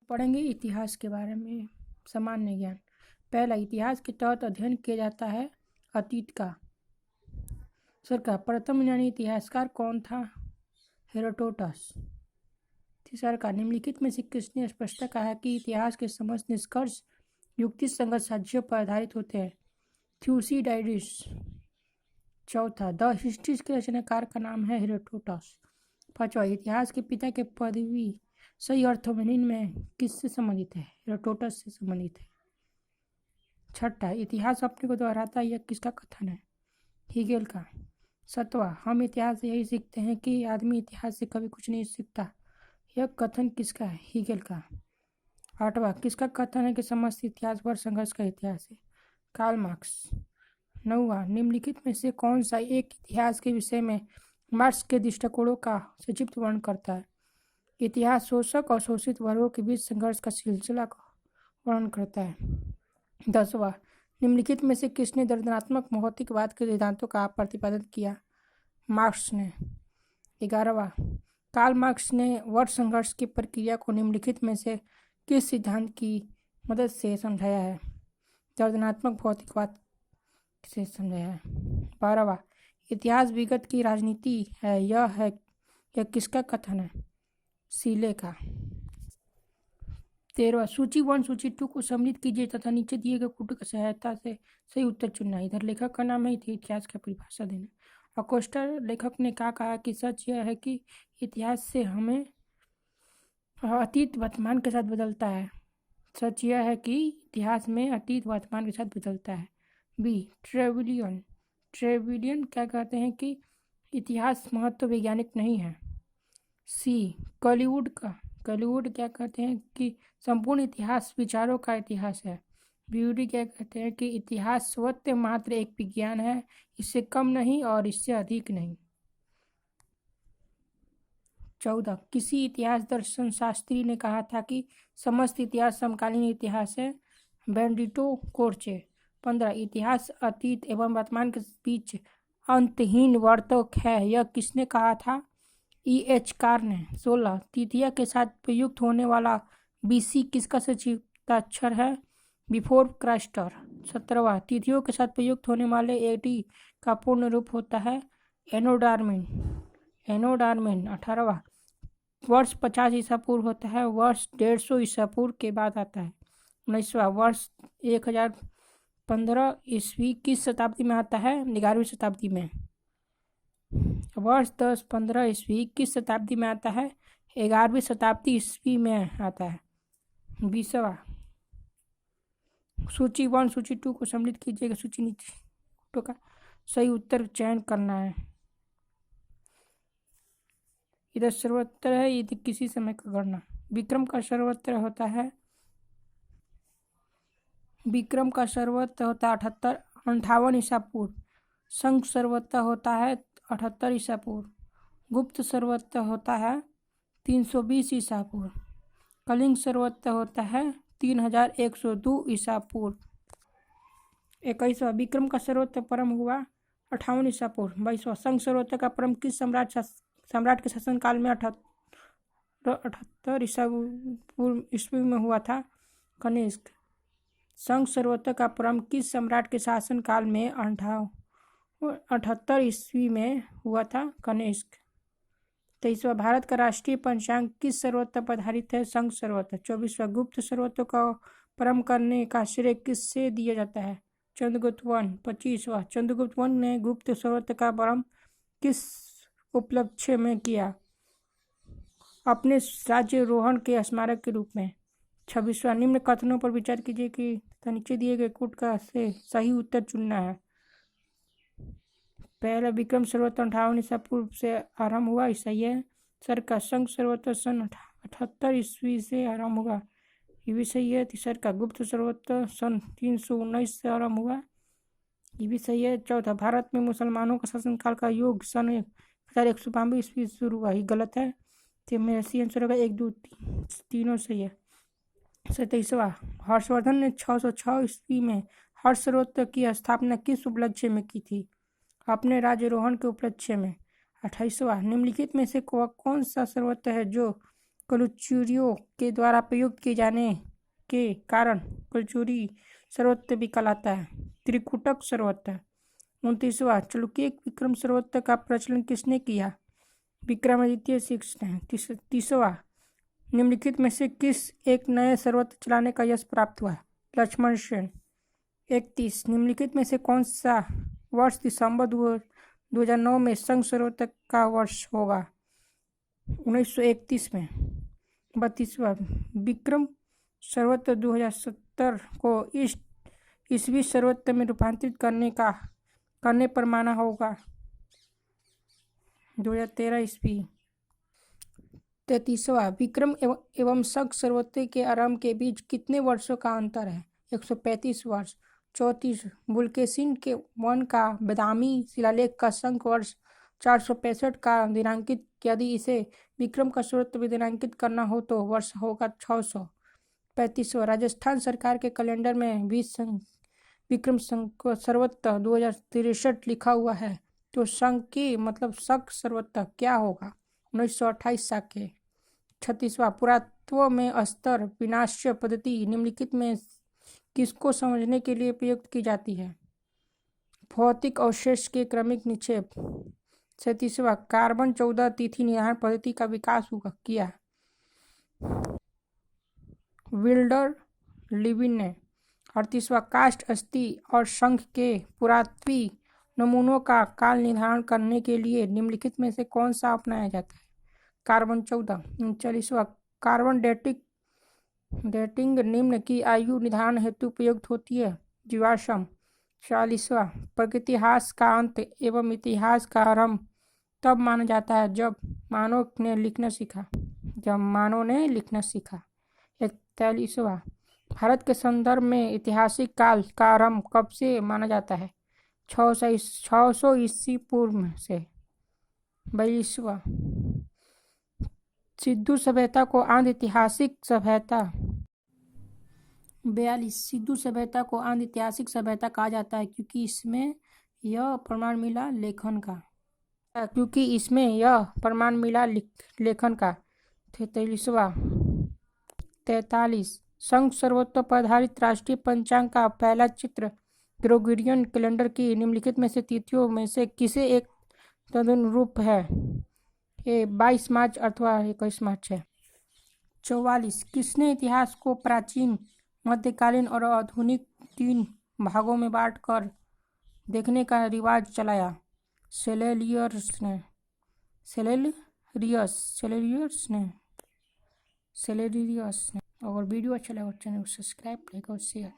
पढ़ेंगे इतिहास के बारे में। सामान्य ज्ञान। पहला, इतिहास के तहत अध्ययन किया जाता है अतीत का। सर प्रथम यूनानी इतिहासकार कौन था? हेरोडोटस। तीसरा, निम्नलिखित में से किसने स्पष्टता कहा है कि इतिहास के समस्त निष्कर्ष युक्ति संगत साक्ष्यों पर आधारित होते हैं? थ्यूसिडाइडिस। चौथा, द हिस्ट्रीज के रचनाकार का नाम है हेरोडोटस। पांचवा, इतिहास के पिता के पदवी सही अर्थों में निम्न में किससे संबंधित है? हेरोडोटस से संबंधित है। छठा, इतिहास अपने को दोहराता है, यह किसका कथन है? हीगेल का। सातवां, हम इतिहास से यही सीखते हैं कि आदमी इतिहास से कभी कुछ नहीं सीखता, यह कथन किसका है? हीगेल का। आठवां, किसका कथन है कि समस्त इतिहास भर संघर्ष का इतिहास है? Karl Marx. नौवां, निम्नलिखित में से कौन सा एक इतिहास के विषय में मार्क्स के दृष्टिकोणों का संक्षिप्त वर्णन करता है? इतिहास शोषक और शोषित वर्गों के बीच संघर्ष का सिलसिला का वर्णन करता है। 10वां, निम्नलिखित में से किसने दर्शनात्मक भौतिकवाद के सिद्धांतों का प्रतिपादन किया? मार्क्स ने। 11वां, कार्ल मार्क्स ने वर्ग संघर्ष की प्रक्रिया को निम्नलिखित में से किस सिद्धांत की मदद से समझाया है? दर्शनात्मक भौतिकवाद से समझाया है। 12वां, इतिहास विगत की राजनीति है, यह किसका कथन है? सीले का। 13वां, सूची 1 सूची 2 को सम्मिलित कीजिए तथा नीचे दिए गए कूट की सहायता से सही उत्तर चुनना। इधर लेखक का नाम है, इतिहास का परिभाषा देना। अकोस्टर लेखक ने क्या कहा कि सच यह है कि इतिहास से हमें अतीत वर्तमान के साथ बदलता है। सच यह है कि इतिहास में अतीत वर्तमान के साथ बदलता है। बी, ट्रेविलियन क्या कहते हैं कि इतिहास महत्व वैज्ञानिक नहीं है। सी, कॉलीवुड क्या कहते हैं कि संपूर्ण इतिहास विचारों का इतिहास है। ब्यूटी क्या कहते हैं कि इतिहास स्वतः मात्र एक विज्ञान है, इससे कम नहीं और इससे अधिक नहीं। 14, किसी इतिहास दर्शन शास्त्री ने कहा था कि समस्त इतिहास समकालीन इतिहास है। बेनेडिक्टो कोर्चे। 15, इतिहास अतीत एवं वर्तमान के बीच अंतहीन वर्तक है, यह किसने कहा था? E.H. कार ने। 16, तिथिया के साथ प्रयुक्त होने वाला BC किसका संक्षिप्ताक्षर है? बिफोर क्राइस्टर। 17वां, तिथियों के साथ प्रयुक्त होने वाले AD का पूर्ण रूप होता है एनोडार्मिन। 18वां, वर्ष 50 ईसा पूर्व होता है, वर्ष 150 ईसा पूर्व के बाद आता है। 19वां, वर्ष 1015 ईस्वी किस शताब्दी में आता है? 11वीं शताब्दी में। वर्ष 1015 ईस्वी किस शताब्दी में आता है? 11वीं शताब्दी ईस्वी में आता है। 20वां, सूची 1 सूची 2 को सम्मिलित कीजिएगा, सूची नीचे का सही उत्तर चयन करना है। इधर सर्वोत्तर है, यदि किसी समय का गणना। विक्रम का सर्वोत्तर होता है 58 ईसा पूर्व। शंख सर्वोत्तर होता है 78 ईसा पूर्व। गुप्त सर्वोत्तर होता है 320 ईसा पूर्व। कलिंग सर्वोत्तर होता है 3102 ईसा पूर्व। 21वां, विक्रम का सर्वोत्तर प्रारंभ हुआ 58 ईसा पूर्व। 22वां, शंख सर्वोत्तर का प्रारंभ किस सम्राट के शासनकाल में 78 ईसा पूर्व ईस्वी में हुआ था? कनिष्क। शंख सर्वोत्तर का प्रारंभ किस सम्राट के शासनकाल में 78 ईस्वी में हुआ था? कनिष्क। 23वां, भारत का राष्ट्रीय पंचांग किस सर्वोत्तर पर आधारित है? शंख सर्वोत्तर। 24वां, गुप्त सर्वोत्तर का प्रारंभ करने का श्रेय किससे दिया जाता है? चंद्रगुप्त वन। 25वां, चंद्रगुप्त वन ने गुप्त सर्वोत्तर का प्रारंभ किस उपलक्ष्य में किया? अपने राज्यारोहण के स्मारक के रूप में। 26वां, निम्न कथनों पर विचार कीजिए कि नीचे दिए गए कूट का से सही उत्तर चुनना है। पहला, विक्रम सर्वोत्तर 58 ईसा पूर्व से आरंभ हुआ, सही है। सर का शंख सर्वोत्तर सन 78 ईस्वी से आरंभ हुआ, ये भी सही है। तीसर का गुप्त सर्वोत्तर सन 319 से आरंभ हुआ, ये भी सही है। चौथा, भारत में मुसलमानों का शासनकाल का युग सन 1192 ईस्वी शुरू हुआ, ये गलत है। तो मेरा सी आंसर होगा 1 2 3, तीनों सही है। 27वां, हर्षवर्धन ने 606 ईस्वी में हर्ष सर्वोत्तर की स्थापना किस उपलक्ष्य में की थी? अपने राज्यारोहण के उपलक्ष्य में। 28वां, निम्नलिखित में से कौन सा सर्वोत्तर है जो कलचुरियों के द्वारा प्रयोग किए जाने के कारण कलचुरी सर्वोत्तम भी कहलाता है। त्रिकुटक सर्वोत्तम। 29वां चालुक्य विक्रम सर्वोत्तम का प्रचलन किसने किया? विक्रमादित्य सिक्स ने। 30वां निम्नलिखित में से किस एक नए सर्वोत्तम चलाने का यश प्राप्त हुआ? लक्ष्मण सेन। 31 निम्नलिखित में से कौन सा वर्ष दिसंबर 2009 में संघ सर्वोत्तम का वर्ष होगा? 1931 में। 32वां विक्रम सर्वोत्तम 2070 को ईसवी सर्वोत्तम में रूपांतरित करने पर माना होगा? 2013 ईस्वी। 33वां विक्रम एवं संघ सर्वोत्तम के आरंभ के बीच कितने वर्षों का अंतर है? 135 वर्ष। 34 बुलकेशिन के वन का बदामी शिलालेख का संख्य वर्ष 465 का दिनांकित। यदि इसे विक्रम का सर्वोत्तम दिनांकित करना हो तो वर्ष होगा 600। 35वां राजस्थान सरकार के कैलेंडर में भी विक्रम सर्वोत्तम 2063 लिखा हुआ है, तो संघ की मतलब संघ सर्वोत्तम क्या होगा? 1928 साके। 36वां पुरातत्व में स्तर विन्यास पद्धति निम्नलिखित में किसको समझने के लिए प्रयुक्त की जाती है? भौतिक अवशेष के क्रमिक निक्षेप। 37वां कार्बन 14 तिथि निर्धारण पद्धति का विकास किया विल्डर लिविन ने। 38वां काष्ठ अस्थि और शंख के पुरातत्वीय नमूनों का काल निर्धारण करने के लिए निम्नलिखित में से कौन सा अपनाया जाता है? कार्बन 14। 39वां कार्बन डेटिंग निम्न की आयु निर्धारण हेतु प्रयुक्त होती है? जीवाश्म। 40वां प्रागैतिहासिक का अंत एवं इतिहास का आरंभ तब माना जाता है जब मानव ने लिखना सीखा। 41वां भारत के संदर्भ में ऐतिहासिक काल का आरंभ कब से माना जाता है? 600 ईस्वी पूर्व से। 42वां सिंधु सभ्यता को आद्य ऐतिहासिक सभ्यता। 42 सिंधु सभ्यता को आद्य ऐतिहासिक सभ्यता कहा जाता है क्योंकि इसमें यह प्रमाण मिला लेखन का। 43 संघ सर्वोत्तम पर आधारित राष्ट्रीय पंचांग का पहला चित्र ग्रेगोरियन कैलेंडर की निम्नलिखित में से तिथियों में से किसे एक तदनुरूप है? ये 22 मार्च अथवा 21 मार्च है। 44 किसने इतिहास को प्राचीन, मध्यकालीन और आधुनिक 3 भागों में बांटकर देखने का रिवाज चलाया? सेलेरियस ने। अगर वीडियो अच्छा लगा चैनल को सब्सक्राइब, लाइक और शेयर।